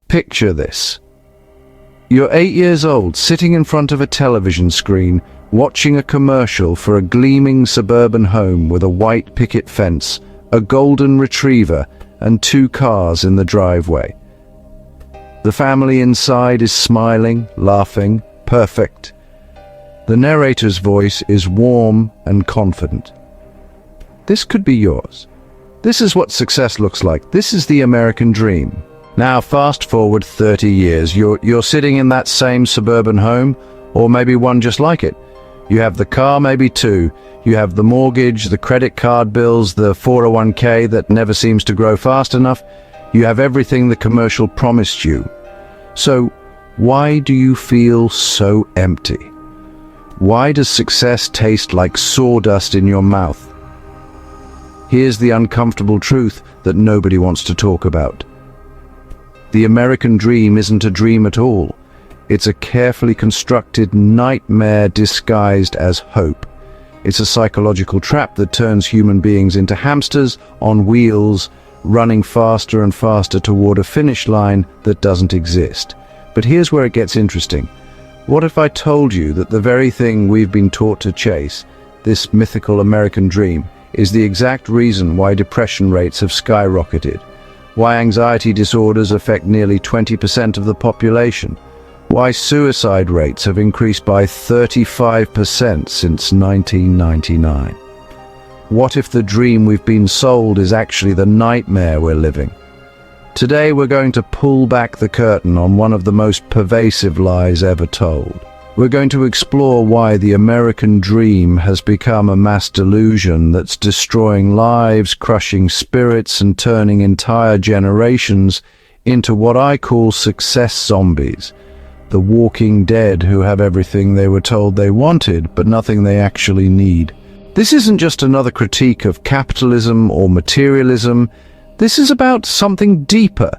Picture this. You're 8 years old, sitting in front of a television screen, watching a commercial for a gleaming suburban home with a white picket fence, a golden retriever, and 2 cars in the driveway. The family inside is smiling, laughing, perfect. The narrator's voice is warm and confident. This could be yours. This is what success looks like. This is the American dream. Now fast forward 30 years. You're sitting in that same suburban home, or maybe one just like it. You have the car, maybe 2. You have the mortgage, the credit card bills, the 401k that never seems to grow fast enough. You have everything the commercial promised you. So why do you feel so empty? Why does success taste like sawdust in your mouth? Here's the uncomfortable truth that nobody wants to talk about. The American dream isn't a dream at all. It's a carefully constructed nightmare disguised as hope. It's a psychological trap that turns human beings into hamsters on wheels, running faster and faster toward a finish line that doesn't exist. But here's where it gets interesting. What if I told you that the very thing we've been taught to chase, this mythical American dream, is the exact reason why depression rates have skyrocketed? Why anxiety disorders affect nearly 20% of the population? Why suicide rates have increased by 35% since 1999? What if the dream we've been sold is actually the nightmare we're living? Today we're going to pull back the curtain on one of the most pervasive lies ever told. We're going to explore why the American dream has become a mass delusion that's destroying lives, crushing spirits, and turning entire generations into what I call success zombies. The walking dead who have everything they were told they wanted, but nothing they actually need. This isn't just another critique of capitalism or materialism. This is about something deeper.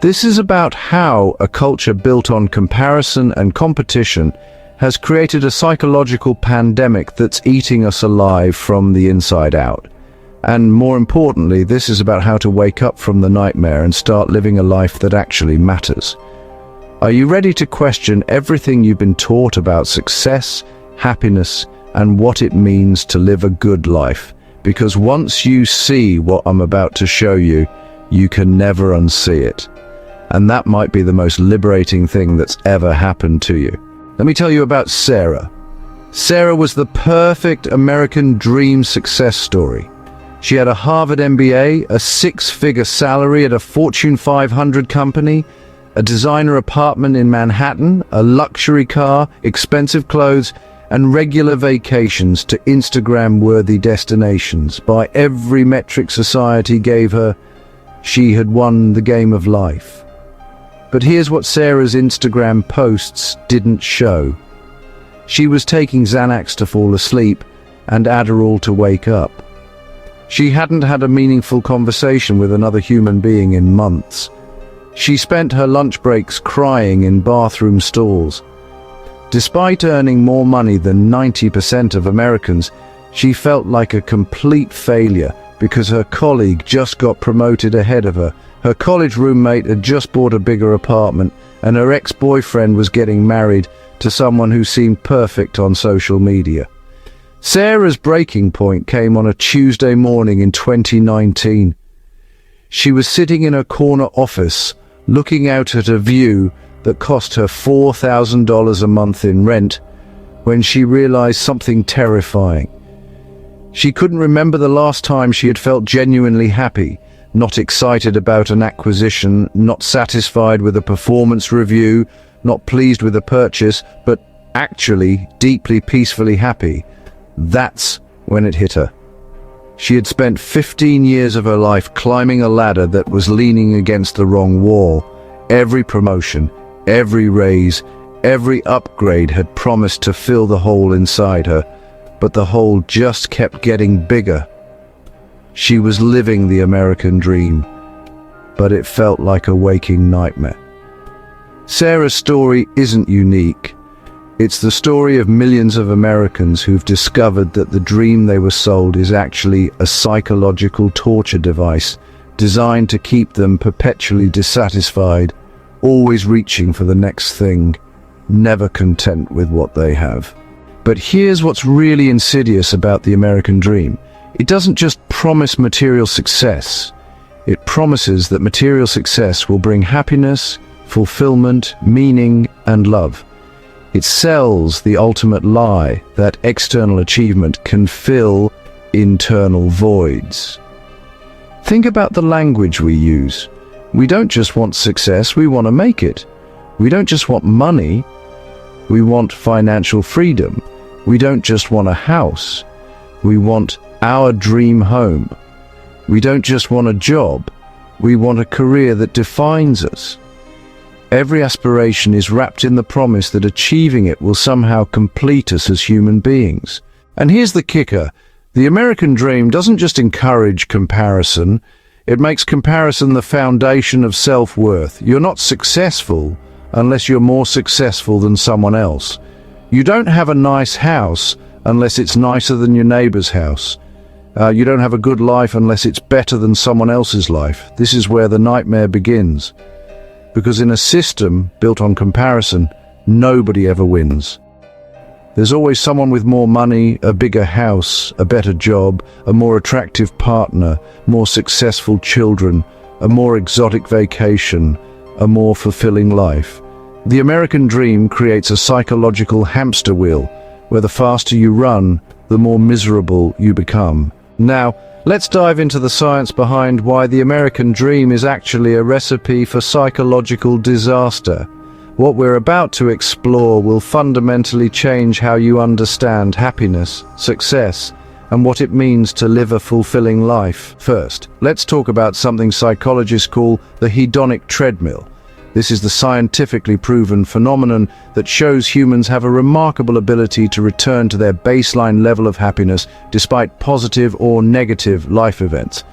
This is about how a culture built on comparison and competition has created a psychological pandemic that's eating us alive from the inside out. And more importantly, this is about how to wake up from the nightmare and start living a life that actually matters. Are you ready to question everything you've been taught about success, happiness, and what it means to live a good life? Because once you see what I'm about to show you, you can never unsee it. And that might be the most liberating thing that's ever happened to you. Let me tell you about Sarah. Sarah was the perfect American dream success story. She had a Harvard MBA, a 6-figure salary at a Fortune 500 company, a designer apartment in Manhattan, a luxury car, expensive clothes, and regular vacations to Instagram-worthy destinations. By every metric society gave her, she had won the game of life. But here's what Sarah's Instagram posts didn't show. She was taking Xanax to fall asleep and Adderall to wake up. She hadn't had a meaningful conversation with another human being in months. She spent her lunch breaks crying in bathroom stalls. Despite earning more money than 90% of Americans, she felt like a complete failure because her colleague just got promoted ahead of her. Her college roommate had just bought a bigger apartment, and her ex-boyfriend was getting married to someone who seemed perfect on social media. Sarah's breaking point came on a Tuesday morning in 2019. She was sitting in her corner office, looking out at a view that cost her $4,000 a month in rent, when she realized something terrifying. She couldn't remember the last time she had felt genuinely happy, not excited about an acquisition, not satisfied with a performance review, not pleased with a purchase, but actually deeply peacefully happy. That's when it hit her. She had spent 15 years of her life climbing a ladder that was leaning against the wrong wall. Every promotion, every raise, every upgrade had promised to fill the hole inside her, but the hole just kept getting bigger. She was living the American dream, but it felt like a waking nightmare. Sarah's story isn't unique. It's the story of millions of Americans who've discovered that the dream they were sold is actually a psychological torture device designed to keep them perpetually dissatisfied, always reaching for the next thing, never content with what they have. But here's what's really insidious about the American dream. It doesn't just promise material success. It promises that material success will bring happiness, fulfillment, meaning, and love. It sells the ultimate lie that external achievement can fill internal voids. Think about the language we use. We don't just want success, we want to make it. We don't just want money, we want financial freedom. We don't just want a house, we want our dream home. We don't just want a job, we want a career that defines us. Every aspiration is wrapped in the promise that achieving it will somehow complete us as human beings. And here's the kicker. The American dream doesn't just encourage comparison, it makes comparison the foundation of self-worth. You're not successful unless you're more successful than someone else. You don't have a nice house unless it's nicer than your neighbor's house. You don't have a good life unless it's better than someone else's life. This is where the nightmare begins. Because in a system built on comparison, nobody ever wins. There's always someone with more money, a bigger house, a better job, a more attractive partner, more successful children, a more exotic vacation, a more fulfilling life. The American dream creates a psychological hamster wheel, where the faster you run, the more miserable you become. Now, let's dive into the science behind why the American dream is actually a recipe for psychological disaster. What we're about to explore will fundamentally change how you understand happiness, success, and what it means to live a fulfilling life. First, let's talk about something psychologists call the hedonic treadmill. This is the scientifically proven phenomenon that shows humans have a remarkable ability to return to their baseline level of happiness despite positive or negative life events.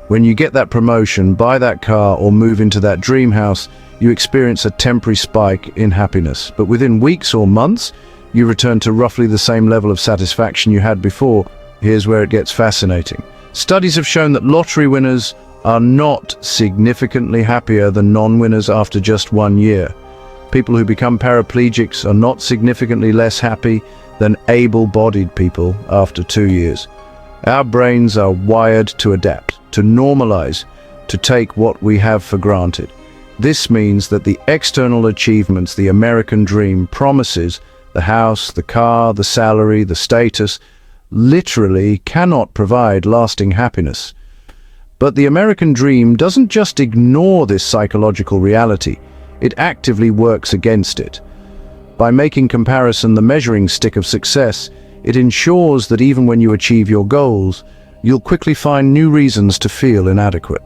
When you get that promotion, buy that car, or move into that dream house, you experience a temporary spike in happiness. But within weeks or months, you return to roughly the same level of satisfaction you had before. Here's where it gets fascinating. Studies have shown that lottery winners are not significantly happier than non-winners after just 1 year. People who become paraplegics are not significantly less happy than able-bodied people after 2 years. Our brains are wired to adapt, to normalize, to take what we have for granted. This means that the external achievements the American dream promises, the house, the car, the salary, the status, literally cannot provide lasting happiness. But the American dream doesn't just ignore this psychological reality, it actively works against it. By making comparison the measuring stick of success, it ensures that even when you achieve your goals, you'll quickly find new reasons to feel inadequate.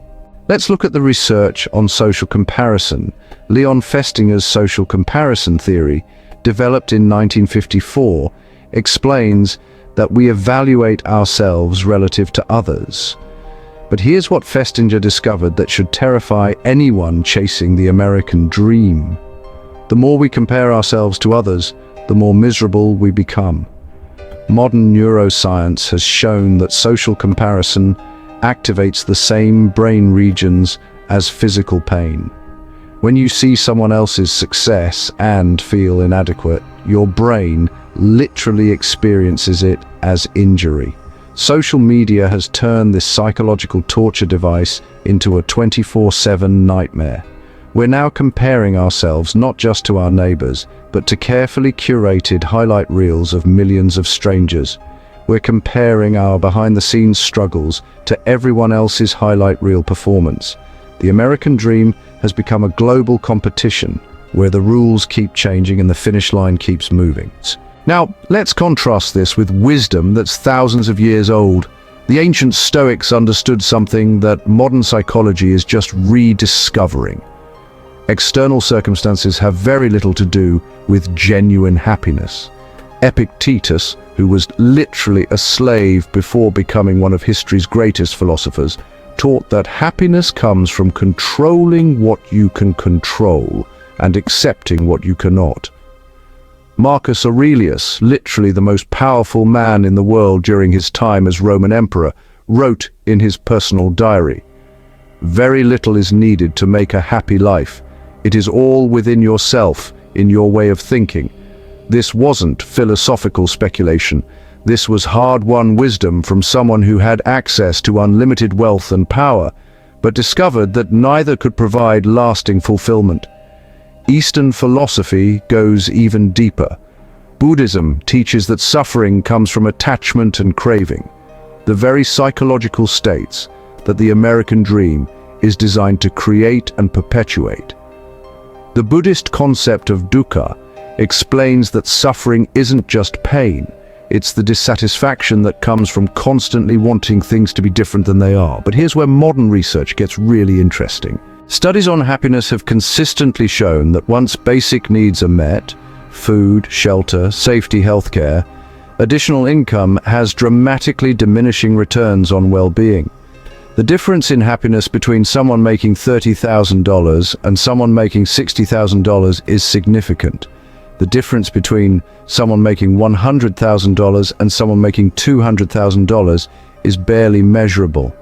Let's look at the research on social comparison. Leon Festinger's social comparison theory, developed in 1954, explains that we evaluate ourselves relative to others. But here's what Festinger discovered that should terrify anyone chasing the American dream. The more we compare ourselves to others, the more miserable we become. Modern neuroscience has shown that social comparison activates the same brain regions as physical pain. When you see someone else's success and feel inadequate, your brain literally experiences it as injury. Social media has turned this psychological torture device into a 24/7 nightmare. We're now comparing ourselves not just to our neighbors, but to carefully curated highlight reels of millions of strangers. We're comparing our behind-the-scenes struggles to everyone else's highlight reel performance. The American dream has become a global competition where the rules keep changing and the finish line keeps moving. Now, let's contrast this with wisdom that's thousands of years old. The ancient Stoics understood something that modern psychology is just rediscovering. External circumstances have very little to do with genuine happiness. Epictetus, who was literally a slave before becoming one of history's greatest philosophers, taught that happiness comes from controlling what you can control and accepting what you cannot. Marcus Aurelius, literally the most powerful man in the world during his time as Roman emperor, wrote in his personal diary, "Very little is needed to make a happy life. It is all within yourself, in your way of thinking. This wasn't philosophical speculation. This was hard-won wisdom from someone who had access to unlimited wealth and power, but discovered that neither could provide lasting fulfillment. Eastern philosophy goes even deeper. Buddhism teaches that suffering comes from attachment and craving, the very psychological states that the American dream is designed to create and perpetuate. The Buddhist concept of dukkha explains that suffering isn't just pain, it's the dissatisfaction that comes from constantly wanting things to be different than they are. But here's where modern research gets really interesting. Studies on happiness have consistently shown that once basic needs are met, food, shelter, safety, healthcare, additional income has dramatically diminishing returns on well-being. The difference in happiness between someone making $30,000 and someone making $60,000 is significant. The difference between someone making $100,000 and someone making $200,000 is barely measurable.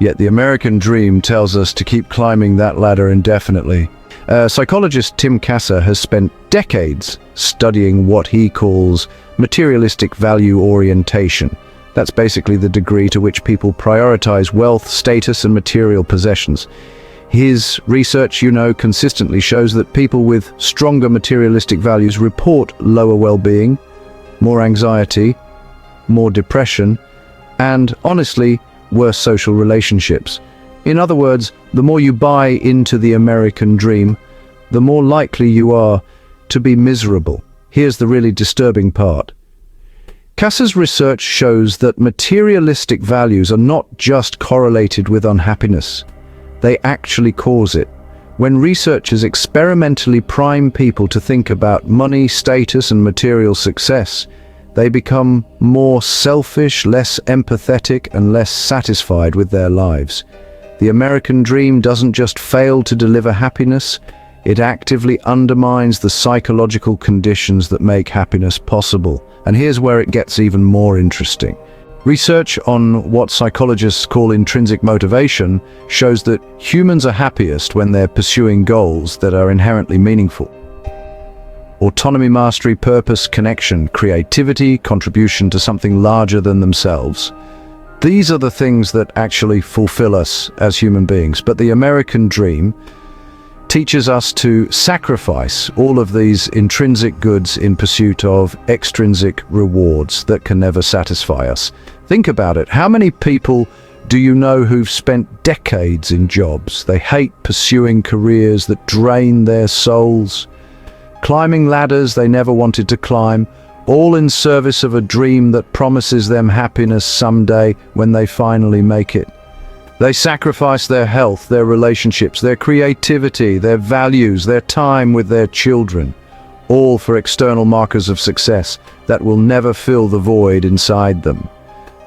Yet the American dream tells us to keep climbing that ladder indefinitely. Psychologist Tim Kasser has spent decades studying what he calls materialistic value orientation. That's basically the degree to which people prioritize wealth, status, and material possessions. His research, consistently shows that people with stronger materialistic values report lower well-being, more anxiety, more depression, and, honestly, worse social relationships. In other words, the more you buy into the American dream, the more likely you are to be miserable. Here's the really disturbing part. Kasser's research shows that materialistic values are not just correlated with unhappiness. They actually cause it. When researchers experimentally prime people to think about money, status, and material success, they become more selfish, less empathetic, and less satisfied with their lives. The American dream doesn't just fail to deliver happiness, it actively undermines the psychological conditions that make happiness possible. And here's where it gets even more interesting. Research on what psychologists call intrinsic motivation shows that humans are happiest when they're pursuing goals that are inherently meaningful. Autonomy, mastery, purpose, connection, creativity, contribution to something larger than themselves. These are the things that actually fulfill us as human beings. But the American dream teaches us to sacrifice all of these intrinsic goods in pursuit of extrinsic rewards that can never satisfy us. Think about it. How many people do you know who've spent decades in jobs they hate, pursuing careers that drain their souls, climbing ladders they never wanted to climb, all in service of a dream that promises them happiness someday when they finally make it? They sacrifice their health, their relationships, their creativity, their values, their time with their children, all for external markers of success that will never fill the void inside them.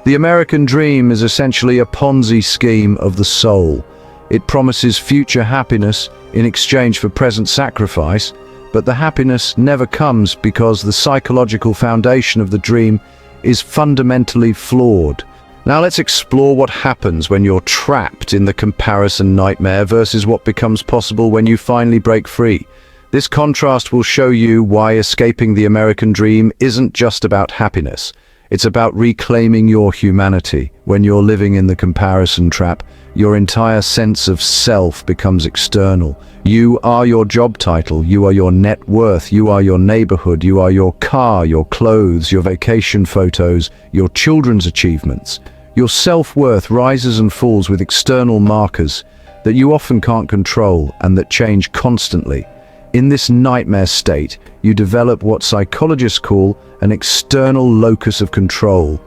The American dream is essentially a Ponzi scheme of the soul. It promises future happiness in exchange for present sacrifice, but the happiness never comes because the psychological foundation of the dream is fundamentally flawed. Now let's explore what happens when you're trapped in the comparison nightmare versus what becomes possible when you finally break free. This contrast will show you why escaping the American dream isn't just about happiness. It's about reclaiming your humanity. When you're living in the comparison trap, your entire sense of self becomes external. You are your job title, you are your net worth, you are your neighborhood, you are your car, your clothes, your vacation photos, your children's achievements. Your self-worth rises and falls with external markers that you often can't control and that change constantly. In this nightmare state, you develop what psychologists call an external locus of control.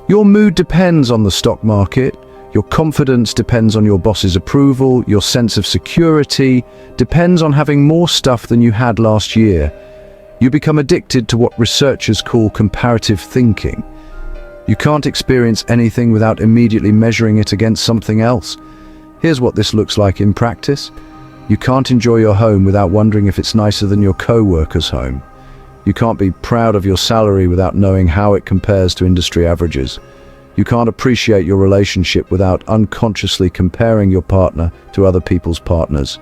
Your mood depends on the stock market, your confidence depends on your boss's approval, your sense of security depends on having more stuff than you had last year. You become addicted to what researchers call comparative thinking. You can't experience anything without immediately measuring it against something else. Here's what this looks like in practice. You can't enjoy your home without wondering if it's nicer than your co-worker's home. You can't be proud of your salary without knowing how it compares to industry averages. You can't appreciate your relationship without unconsciously comparing your partner to other people's partners.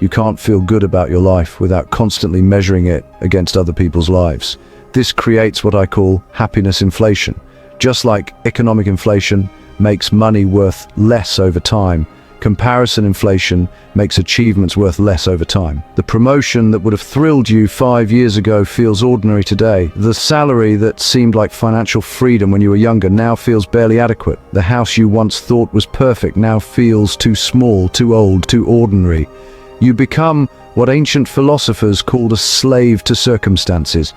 You can't feel good about your life without constantly measuring it against other people's lives. This creates what I call happiness inflation. Just like economic inflation makes money worth less over time, comparison inflation makes achievements worth less over time. The promotion that would have thrilled you 5 years ago feels ordinary today. The salary that seemed like financial freedom when you were younger now feels barely adequate. The house you once thought was perfect now feels too small, too old, too ordinary. You become what ancient philosophers called a slave to circumstances.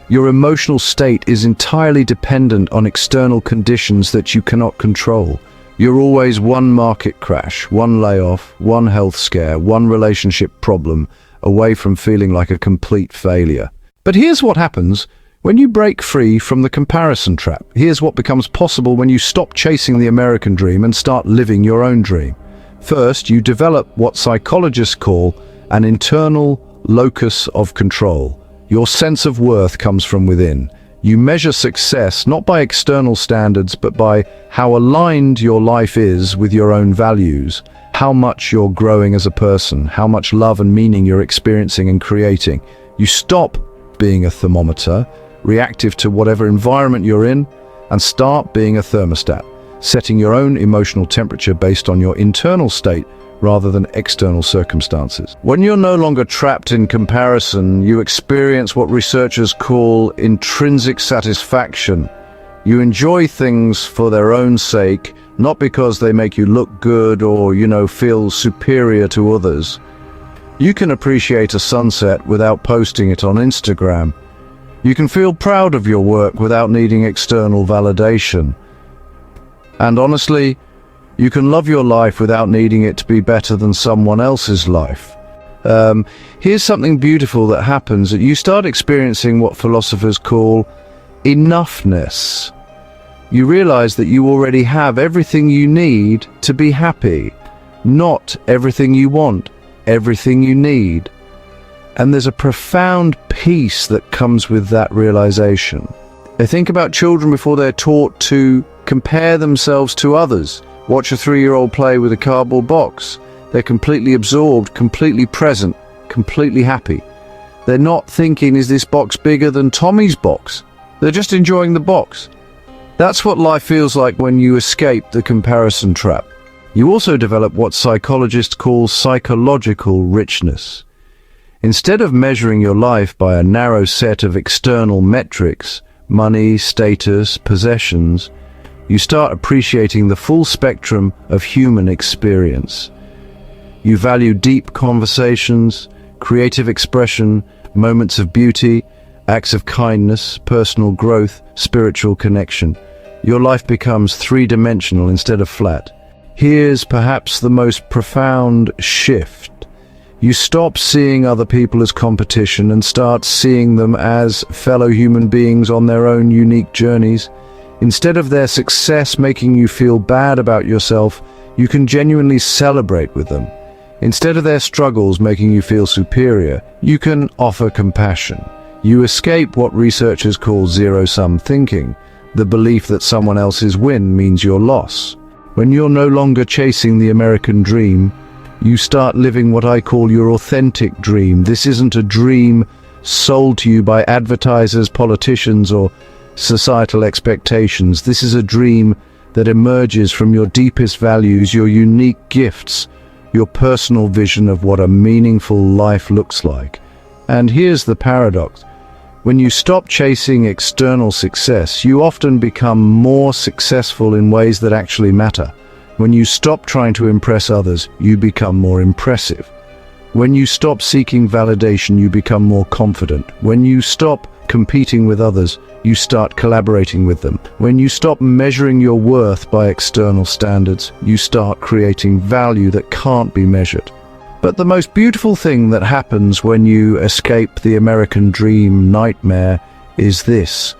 Your emotional state is entirely dependent on external conditions that you cannot control. You're always one market crash, one layoff, one health scare, one relationship problem away from feeling like a complete failure. But here's what happens when you break free from the comparison trap. Here's what becomes possible when you stop chasing the American dream and start living your own dream. First, you develop what psychologists call an internal locus of control. Your sense of worth comes from within. You measure success not by external standards, but by how aligned your life is with your own values, how much you're growing as a person, how much love and meaning you're experiencing and creating. You stop being a thermometer, reactive to whatever environment you're in, and start being a thermostat, setting your own emotional temperature based on your internal state rather than external circumstances. When you're no longer trapped in comparison, you experience what researchers call intrinsic satisfaction. You enjoy things for their own sake, not because they make you look good or, feel superior to others. You can appreciate a sunset without posting it on Instagram. You can feel proud of your work without needing external validation. And honestly, you can love your life without needing it to be better than someone else's life. Here's something beautiful that happens: that you start experiencing what philosophers call enoughness. You realize that you already have everything you need to be happy. Not everything you want, everything you need. And there's a profound peace that comes with that realization. I think about children before they're taught to compare themselves to others. Watch a 3-year-old play with a cardboard box. They're completely absorbed, completely present, completely happy. They're not thinking, is this box bigger than Tommy's box? They're just enjoying the box. That's what life feels like when you escape the comparison trap. You also develop what psychologists call psychological richness. Instead of measuring your life by a narrow set of external metrics, money, status, possessions, you start appreciating the full spectrum of human experience. You value deep conversations, creative expression, moments of beauty, acts of kindness, personal growth, spiritual connection. Your life becomes three-dimensional instead of flat. Here's perhaps the most profound shift. You stop seeing other people as competition and start seeing them as fellow human beings on their own unique journeys. Instead of their success making you feel bad about yourself, you can genuinely celebrate with them. Instead of their struggles making you feel superior, you can offer compassion. You escape what researchers call zero-sum thinking, the belief that someone else's win means your loss. When you're no longer chasing the American dream, you start living what I call your authentic dream. This isn't a dream sold to you by advertisers, politicians, or societal expectations. This is a dream that emerges from your deepest values, your unique gifts, your personal vision of what a meaningful life looks like. And here's the paradox. When you stop chasing external success, you often become more successful in ways that actually matter. When you stop trying to impress others, you become more impressive. When you stop seeking validation, you become more confident. When you stop competing with others, you start collaborating with them. When you stop measuring your worth by external standards, you start creating value that can't be measured. But the most beautiful thing that happens when you escape the American dream nightmare is this.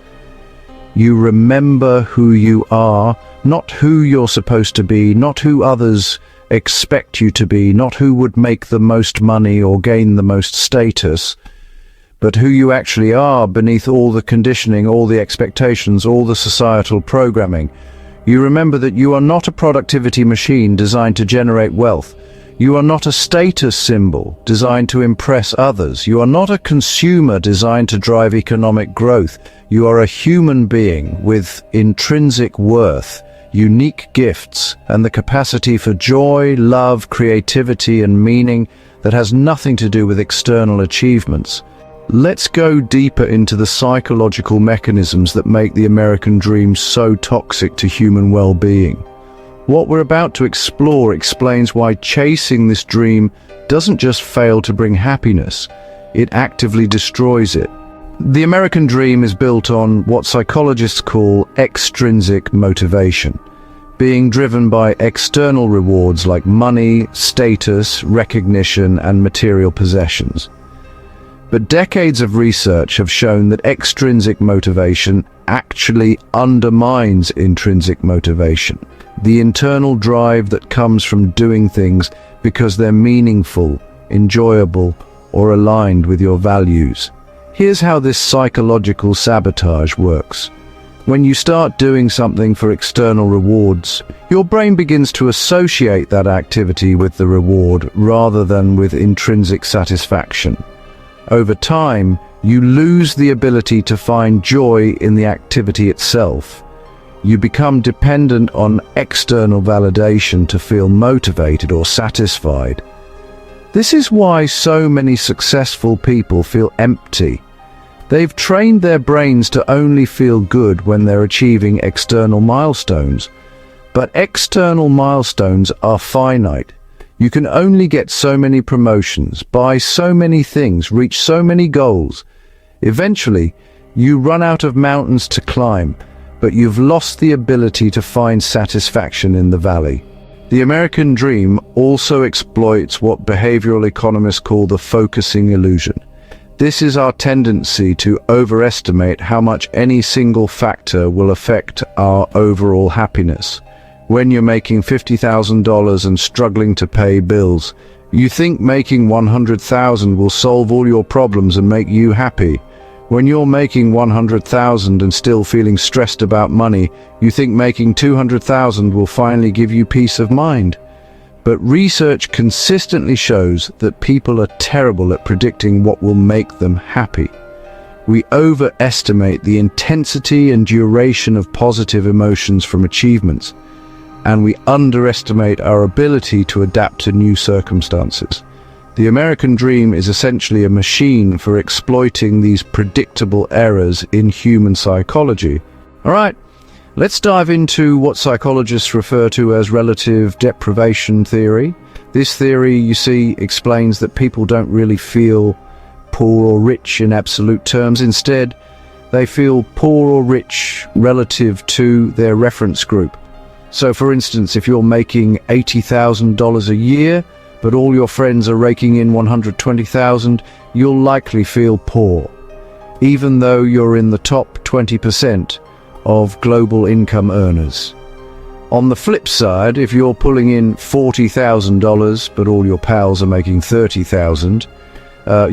You remember who you are, not who you're supposed to be, not who others expect you to be, not who would make the most money or gain the most status, but who you actually are beneath all the conditioning, all the expectations, all the societal programming. You remember that you are not a productivity machine designed to generate wealth. You are not a status symbol designed to impress others. You are not a consumer designed to drive economic growth. You are a human being with intrinsic worth, unique gifts, and the capacity for joy, love, creativity, and meaning that has nothing to do with external achievements. Let's go deeper into the psychological mechanisms that make the American dream so toxic to human well-being. What we're about to explore explains why chasing this dream doesn't just fail to bring happiness, it actively destroys it. The American dream is built on what psychologists call extrinsic motivation, being driven by external rewards like money, status, recognition, and material possessions. But decades of research have shown that extrinsic motivation actually undermines intrinsic motivation, the internal drive that comes from doing things because they're meaningful, enjoyable, or aligned with your values. Here's how this psychological sabotage works. When you start doing something for external rewards, your brain begins to associate that activity with the reward rather than with intrinsic satisfaction. Over time, you lose the ability to find joy in the activity itself. You become dependent on external validation to feel motivated or satisfied. This is why so many successful people feel empty. They've trained their brains to only feel good when they're achieving external milestones. But external milestones are finite. You can only get so many promotions, buy so many things, reach so many goals. Eventually, you run out of mountains to climb, but you've lost the ability to find satisfaction in the valley. The American dream also exploits what behavioral economists call the focusing illusion. This is our tendency to overestimate how much any single factor will affect our overall happiness. When you're making $50,000 and struggling to pay bills, you think making $100,000 will solve all your problems and make you happy. When you're making $100,000 and still feeling stressed about money, you think making $200,000 will finally give you peace of mind. But research consistently shows that people are terrible at predicting what will make them happy. We overestimate the intensity and duration of positive emotions from achievements, and we underestimate our ability to adapt to new circumstances. The American dream is essentially a machine for exploiting these predictable errors in human psychology. All right, let's dive into what psychologists refer to as relative deprivation theory. This theory, you see, explains that people don't really feel poor or rich in absolute terms. Instead, they feel poor or rich relative to their reference group. So, for instance, if you're making $80,000 a year, but all your friends are raking in $120,000, you'll likely feel poor, even though you're in the top 20% of global income earners. On the flip side, if you're pulling in $40,000, but all your pals are making $30,000,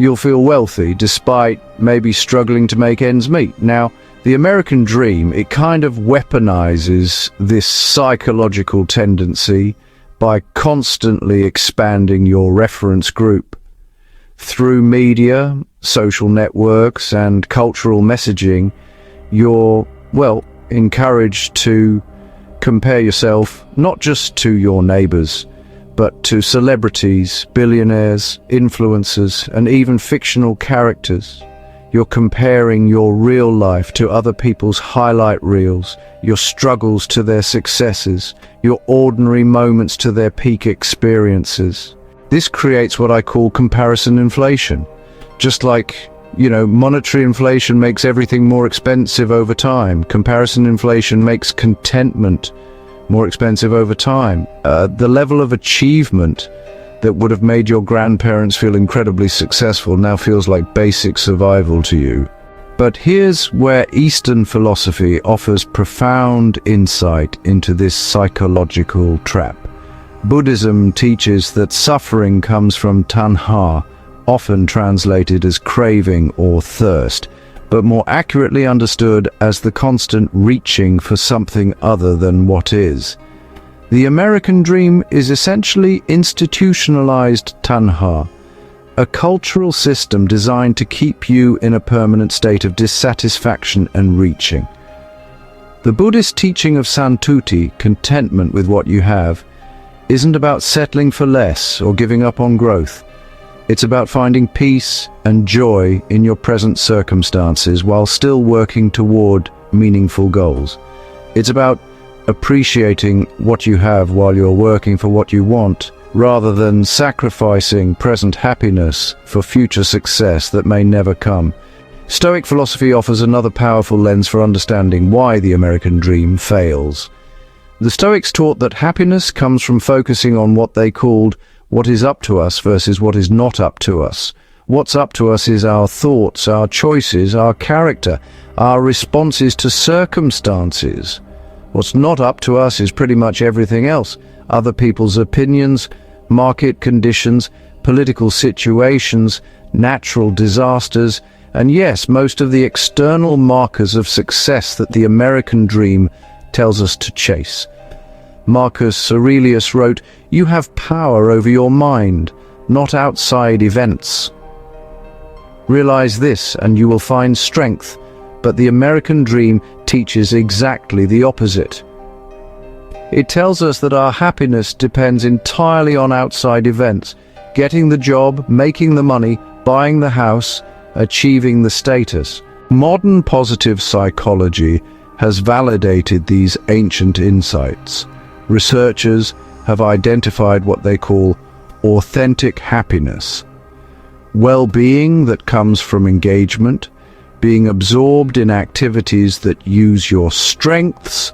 you'll feel wealthy despite maybe struggling to make ends meet. Now, the American dream, it kind of weaponizes this psychological tendency by constantly expanding your reference group. Through media, social networks, and cultural messaging, you're, encouraged to compare yourself not just to your neighbors, but to celebrities, billionaires, influencers, and even fictional characters. You're comparing your real life to other people's highlight reels, your struggles to their successes, your ordinary moments to their peak experiences. This creates what I call comparison inflation. Just like, monetary inflation makes everything more expensive over time, comparison inflation makes contentment more expensive over time. The level of achievement that would have made your grandparents feel incredibly successful now feels like basic survival to you. But here's where Eastern philosophy offers profound insight into this psychological trap. Buddhism teaches that suffering comes from tanha, often translated as craving or thirst, but more accurately understood as the constant reaching for something other than what is. The American dream is essentially institutionalized tanha, a cultural system designed to keep you in a permanent state of dissatisfaction and reaching. The Buddhist teaching of santuti, contentment with what you have, isn't about settling for less or giving up on growth. It's about finding peace and joy in your present circumstances while still working toward meaningful goals. It's about appreciating what you have while you're working for what you want, rather than sacrificing present happiness for future success that may never come. Stoic philosophy offers another powerful lens for understanding why the American dream fails. The Stoics taught that happiness comes from focusing on what they called what is up to us versus what is not up to us. What's up to us is our thoughts, our choices, our character, our responses to circumstances. What's not up to us is pretty much everything else. Other people's opinions, market conditions, political situations, natural disasters, and yes, most of the external markers of success that the American dream tells us to chase. Marcus Aurelius wrote, "You have power over your mind, not outside events. Realize this and you will find strength." But the American dream teaches exactly the opposite. It tells us that our happiness depends entirely on outside events: getting the job, making the money, buying the house, achieving the status. Modern positive psychology has validated these ancient insights. Researchers have identified what they call authentic happiness, well-being that comes from engagement, being absorbed in activities that use your strengths,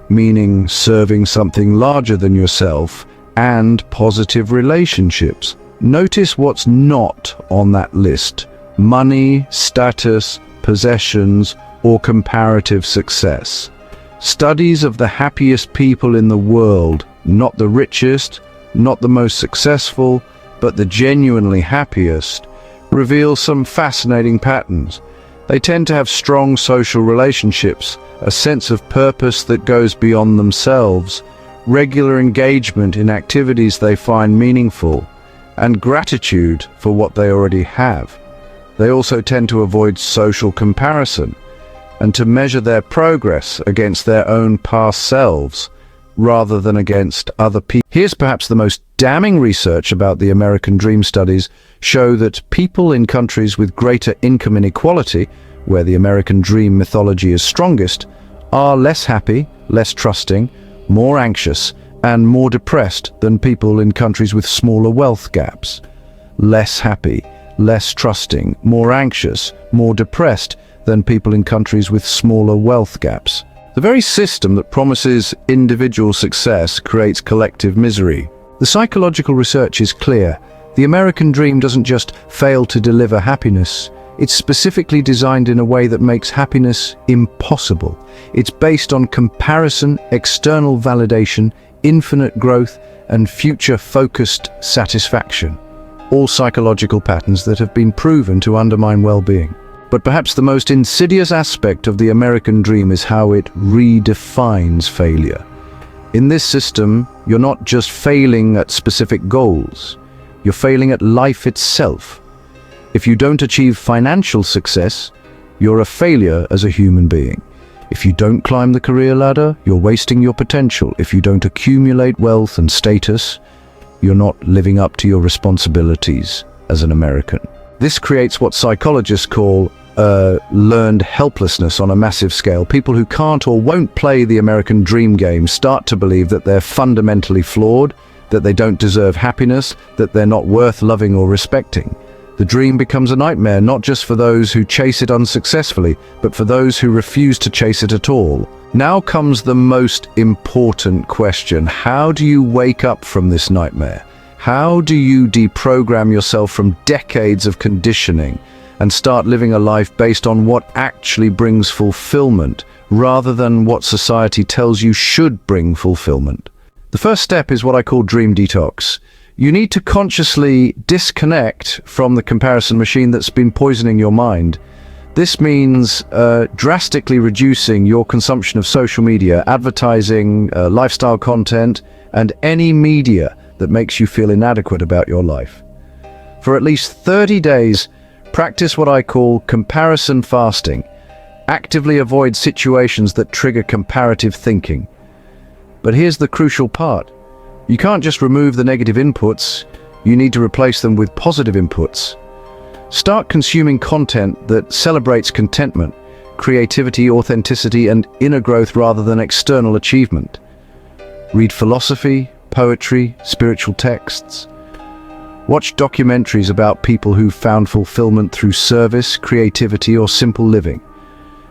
meaning serving something larger than yourself, and positive relationships. Notice what's not on that list: money, status, possessions, or comparative success. Studies of the happiest people in the world, not the richest, not the most successful, but the genuinely happiest, reveal some fascinating patterns. They tend to have strong social relationships, a sense of purpose that goes beyond themselves, regular engagement in activities they find meaningful, and gratitude for what they already have. They also tend to avoid social comparison and to measure their progress against their own past selves rather than against other people. Here's perhaps the most damning research about the American dream. Studies show that people in countries with greater income inequality, where the American dream mythology is strongest, are less happy, less trusting, more anxious, and more depressed than people in countries with smaller wealth gaps. Less happy, less trusting, more anxious, more depressed than people in countries with smaller wealth gaps. The very system that promises individual success creates collective misery. The psychological research is clear. The American dream doesn't just fail to deliver happiness. It's specifically designed in a way that makes happiness impossible. It's based on comparison, external validation, infinite growth, and future-focused satisfaction. All psychological patterns that have been proven to undermine well-being. But perhaps the most insidious aspect of the American dream is how it redefines failure. In this system, you're not just failing at specific goals, you're failing at life itself. If you don't achieve financial success, you're a failure as a human being. If you don't climb the career ladder, you're wasting your potential. If you don't accumulate wealth and status, you're not living up to your responsibilities as an American. This creates what psychologists call learned helplessness on a massive scale. People who can't or won't play the American dream game start to believe that they're fundamentally flawed, that they don't deserve happiness, that they're not worth loving or respecting. The dream becomes a nightmare not just for those who chase it unsuccessfully, but for those who refuse to chase it at all. Now comes the most important question. How do you wake up from this nightmare? How do you deprogram yourself from decades of conditioning and start living a life based on what actually brings fulfillment, rather than what society tells you should bring fulfillment? The first step is what I call dream detox. You need to consciously disconnect from the comparison machine that's been poisoning your mind. This means drastically reducing your consumption of social media, advertising, lifestyle content, and any media that makes you feel inadequate about your life. For at least 30 days, practice what I call comparison fasting. Actively avoid situations that trigger comparative thinking. But here's the crucial part. You can't just remove the negative inputs, you need to replace them with positive inputs. Start consuming content that celebrates contentment, creativity, authenticity, and inner growth rather than external achievement. Read philosophy, poetry, spiritual texts. Watch documentaries about people who've found fulfillment through service, creativity, or simple living.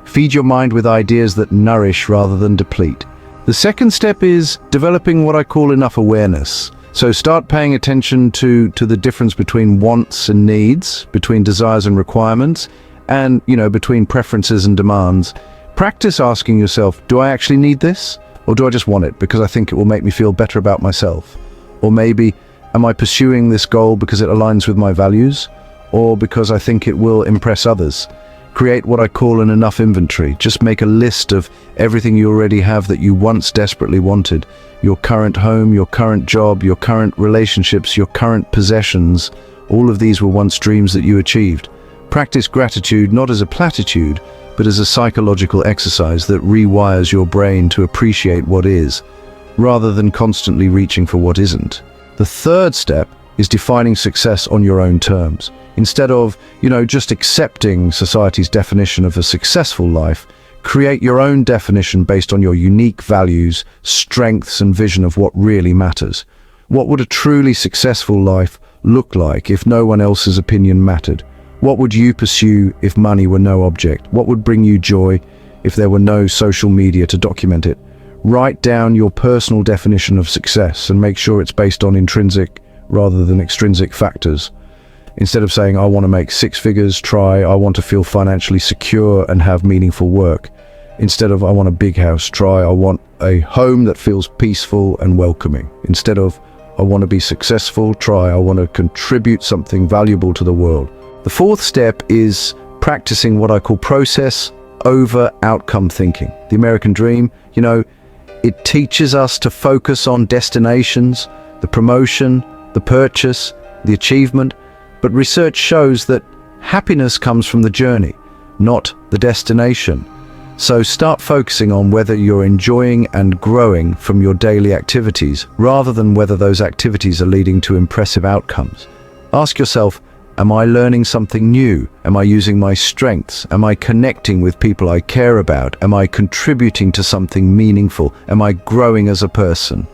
Feed your mind with ideas that nourish rather than deplete. The second step is developing what I call enough awareness. So start paying attention to the difference between wants and needs, between desires and requirements, and, between preferences and demands. Practice asking yourself, do I actually need this? Or do I just want it because I think it will make me feel better about myself? Or maybe, am I pursuing this goal because it aligns with my values? Or because I think it will impress others? Create what I call an enough inventory. Just make a list of everything you already have that you once desperately wanted. Your current home, your current job, your current relationships, your current possessions. All of these were once dreams that you achieved. Practice gratitude not as a platitude, but as a psychological exercise that rewires your brain to appreciate what is, rather than constantly reaching for what isn't. The third step is defining success on your own terms. Instead of, just accepting society's definition of a successful life, create your own definition based on your unique values, strengths, and vision of what really matters. What would a truly successful life look like if no one else's opinion mattered? What would you pursue if money were no object? What would bring you joy if there were no social media to document it? Write down your personal definition of success and make sure it's based on intrinsic rather than extrinsic factors. Instead of saying, I want to make 6 figures, try, I want to feel financially secure and have meaningful work. Instead of, I want a big house, try, I want a home that feels peaceful and welcoming. Instead of, I want to be successful, try, I want to contribute something valuable to the world. The fourth step is practicing what I call process over outcome thinking. The American dream, it teaches us to focus on destinations, the promotion, the purchase, the achievement, but research shows that happiness comes from the journey, not the destination. So start focusing on whether you're enjoying and growing from your daily activities, rather than whether those activities are leading to impressive outcomes. Ask yourself, am I learning something new? Am I using my strengths? Am I connecting with people I care about? Am I contributing to something meaningful? Am I growing as a person?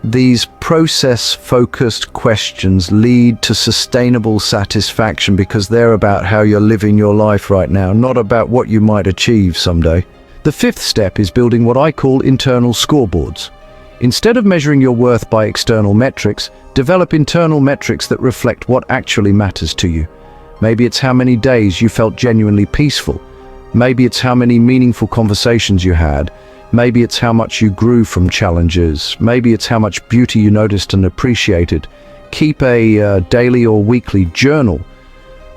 These process-focused questions lead to sustainable satisfaction because they're about how you're living your life right now, not about what you might achieve someday. The fifth step is building what I call internal scoreboards. Instead of measuring your worth by external metrics, develop internal metrics that reflect what actually matters to you. Maybe it's how many days you felt genuinely peaceful. Maybe it's how many meaningful conversations you had. Maybe it's how much you grew from challenges. Maybe it's how much beauty you noticed and appreciated. Keep a daily or weekly journal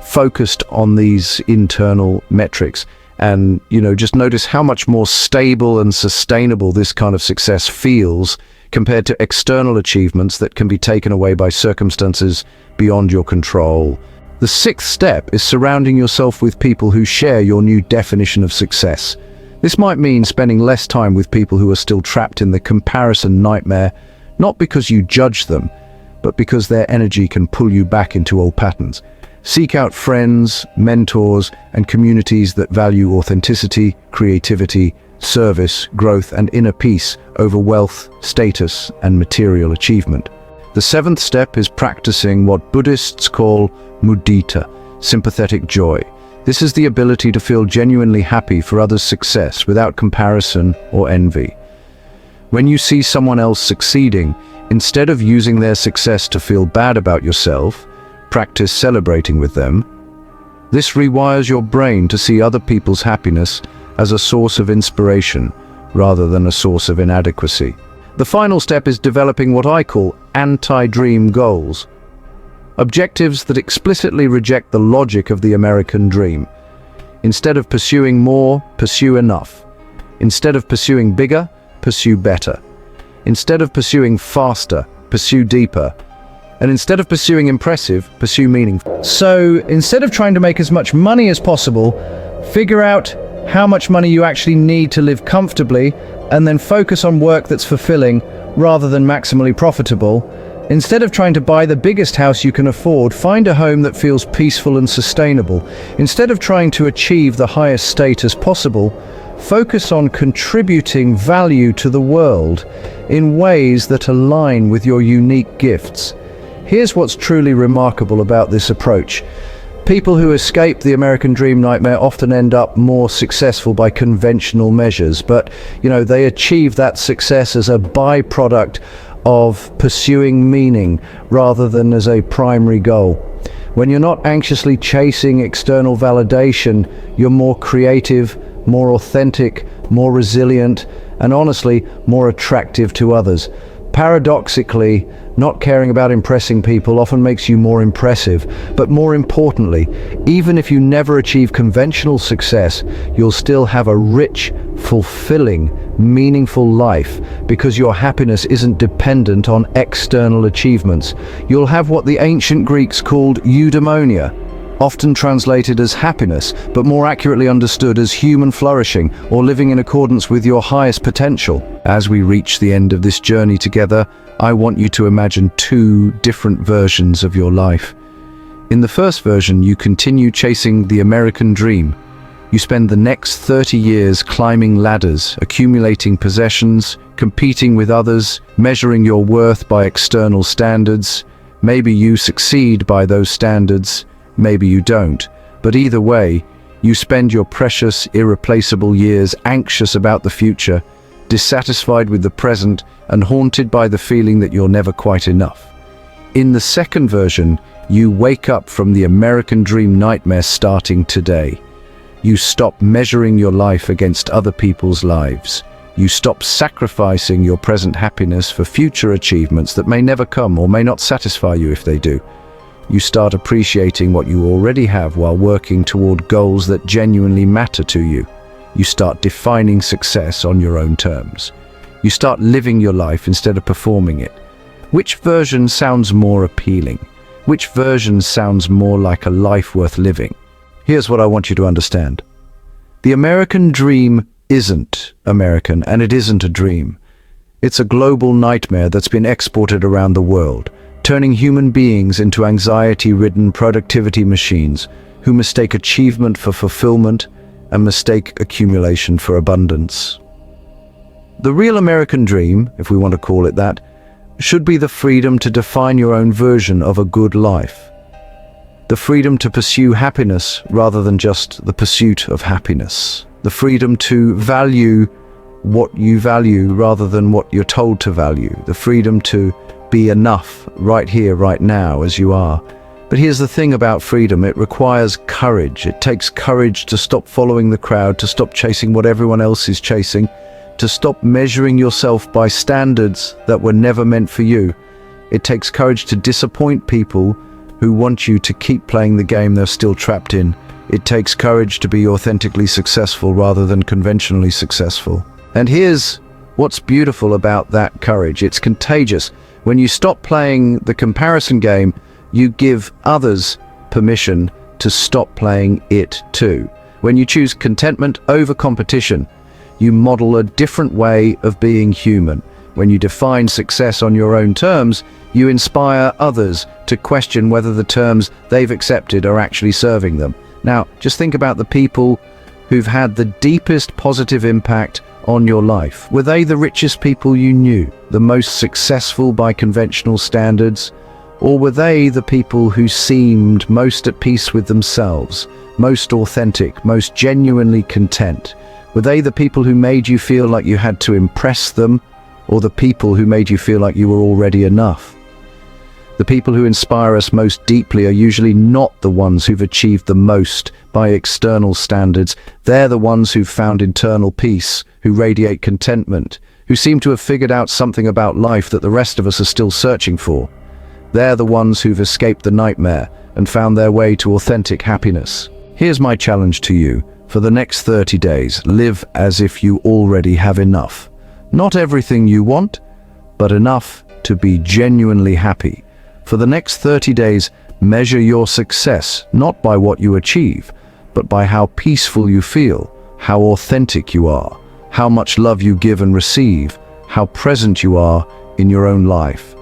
focused on these internal metrics. And, just notice how much more stable and sustainable this kind of success feels compared to external achievements that can be taken away by circumstances beyond your control. The sixth step is surrounding yourself with people who share your new definition of success. This might mean spending less time with people who are still trapped in the comparison nightmare, not because you judge them, but because their energy can pull you back into old patterns. Seek out friends, mentors, and communities that value authenticity, creativity, service, growth, and inner peace over wealth, status, and material achievement. The seventh step is practicing what Buddhists call mudita, sympathetic joy. This is the ability to feel genuinely happy for others' success without comparison or envy. When you see someone else succeeding, instead of using their success to feel bad about yourself, practice celebrating with them. This rewires your brain to see other people's happiness as a source of inspiration rather than a source of inadequacy. The final step is developing what I call anti-dream goals. Objectives that explicitly reject the logic of the American dream. Instead of pursuing more, pursue enough. Instead of pursuing bigger, pursue better. Instead of pursuing faster, pursue deeper. And instead of pursuing impressive, pursue meaningful. So instead of trying to make as much money as possible, figure out how much money you actually need to live comfortably, and then focus on work that's fulfilling rather than maximally profitable. Instead of trying to buy the biggest house you can afford, find a home that feels peaceful and sustainable. Instead of trying to achieve the highest status possible, focus on contributing value to the world in ways that align with your unique gifts. Here's what's truly remarkable about this approach. People who escape the American dream nightmare often end up more successful by conventional measures, but they achieve that success as a byproduct of pursuing meaning rather than as a primary goal. When you're not anxiously chasing external validation, you're more creative, more authentic, more resilient, and honestly, more attractive to others. Paradoxically, not caring about impressing people often makes you more impressive. But more importantly, even if you never achieve conventional success, you'll still have a rich, fulfilling, meaningful life because your happiness isn't dependent on external achievements. You'll have what the ancient Greeks called eudaimonia, often translated as happiness, but more accurately understood as human flourishing or living in accordance with your highest potential. As we reach the end of this journey together, I want you to imagine two different versions of your life. In the first version, you continue chasing the American dream. You spend the next 30 years climbing ladders, accumulating possessions, competing with others, measuring your worth by external standards. Maybe you succeed by those standards, maybe you don't. But either way, you spend your precious, irreplaceable years anxious about the future, dissatisfied with the present, and haunted by the feeling that you're never quite enough. In the second version, you wake up from the American dream nightmare starting today. You stop measuring your life against other people's lives. You stop sacrificing your present happiness for future achievements that may never come or may not satisfy you if they do. You start appreciating what you already have while working toward goals that genuinely matter to you. You start defining success on your own terms. You start living your life instead of performing it. Which version sounds more appealing? Which version sounds more like a life worth living? Here's what I want you to understand. The American dream isn't American, and it isn't a dream. It's a global nightmare that's been exported around the world, turning human beings into anxiety-ridden productivity machines who mistake achievement for fulfillment and mistake accumulation for abundance. The real American dream, if we want to call it that, should be the freedom to define your own version of a good life. The freedom to pursue happiness rather than just the pursuit of happiness. The freedom to value what you value rather than what you're told to value. The freedom to be enough right here, right now, as you are. But here's the thing about freedom. It requires courage. It takes courage to stop following the crowd, to stop chasing what everyone else is chasing, to stop measuring yourself by standards that were never meant for you. It takes courage to disappoint people who want you to keep playing the game they're still trapped in. It takes courage to be authentically successful rather than conventionally successful. And here's what's beautiful about that courage. It's contagious. When you stop playing the comparison game, you give others permission to stop playing it too. When you choose contentment over competition, you model a different way of being human. When you define success on your own terms, you inspire others to question whether the terms they've accepted are actually serving them. Now, just think about the people who've had the deepest positive impact on your life. Were they the richest people you knew, the most successful by conventional standards? Or were they the people who seemed most at peace with themselves, most authentic, most genuinely content? Were they the people who made you feel like you had to impress them, or the people who made you feel like you were already enough? The people who inspire us most deeply are usually not the ones who've achieved the most by external standards. They're the ones who've found internal peace, who radiate contentment, who seem to have figured out something about life that the rest of us are still searching for. They're the ones who've escaped the nightmare and found their way to authentic happiness. Here's my challenge to you. For the next 30 days, live as if you already have enough. Not everything you want, but enough to be genuinely happy. For the next 30 days, measure your success not by what you achieve, but by how peaceful you feel, how authentic you are, how much love you give and receive, how present you are in your own life.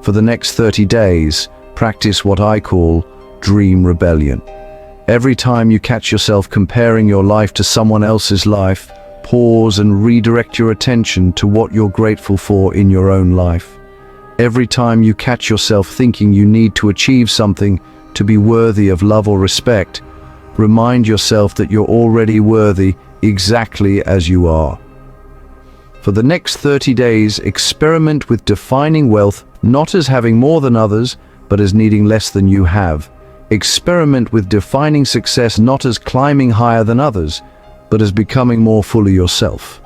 For the next 30 days, practice what I call dream rebellion. Every time you catch yourself comparing your life to someone else's life, pause and redirect your attention to what you're grateful for in your own life. Every time you catch yourself thinking you need to achieve something to be worthy of love or respect, remind yourself that you're already worthy exactly as you are. For the next 30 days, experiment with defining wealth not as having more than others, but as needing less than you have. Experiment with defining success not as climbing higher than others, but as becoming more fully yourself.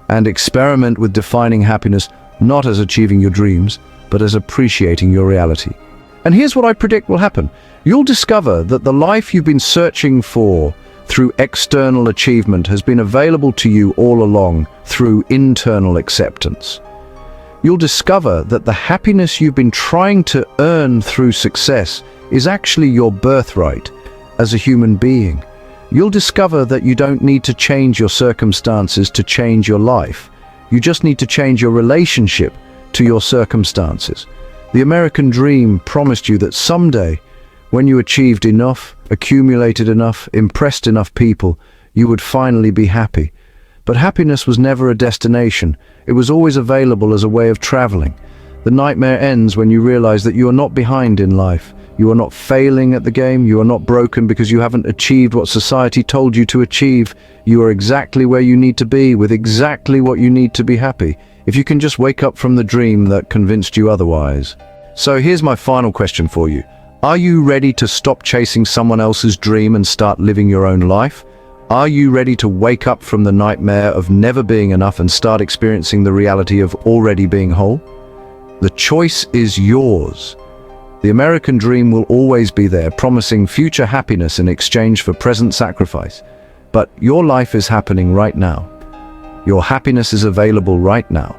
And experiment with defining happiness not as achieving your dreams, but as appreciating your reality. And here's what I predict will happen. You'll discover that the life you've been searching for through external achievement has been available to you all along through internal acceptance. You'll discover that the happiness you've been trying to earn through success is actually your birthright as a human being. You'll discover that you don't need to change your circumstances to change your life. You just need to change your relationship to your circumstances. The American dream promised you that someday, when you achieved enough, accumulated enough, impressed enough people, you would finally be happy. But happiness was never a destination. It was always available as a way of traveling. The nightmare ends when you realize that you are not behind in life. You are not failing at the game. You are not broken because you haven't achieved what society told you to achieve. You are exactly where you need to be, with exactly what you need to be happy, if you can just wake up from the dream that convinced you otherwise. So here's my final question for you. Are you ready to stop chasing someone else's dream and start living your own life? Are you ready to wake up from the nightmare of never being enough and start experiencing the reality of already being whole? The choice is yours. The American dream will always be there, promising future happiness in exchange for present sacrifice. But your life is happening right now. Your happiness is available right now.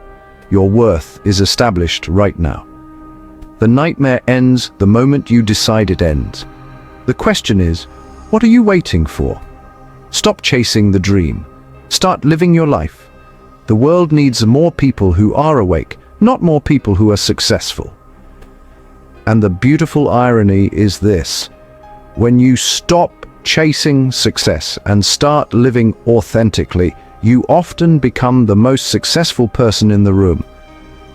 Your worth is established right now. The nightmare ends the moment you decide it ends. The question is, what are you waiting for? Stop chasing the dream. Start living your life. The world needs more people who are awake, not more people who are successful. And the beautiful irony is this: when you stop chasing success and start living authentically, you often become the most successful person in the room.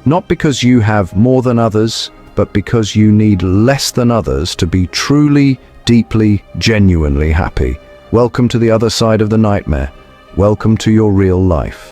Not because you have more than others, but because you need less than others to be truly, deeply, genuinely happy. Welcome to the other side of the nightmare. Welcome to your real life.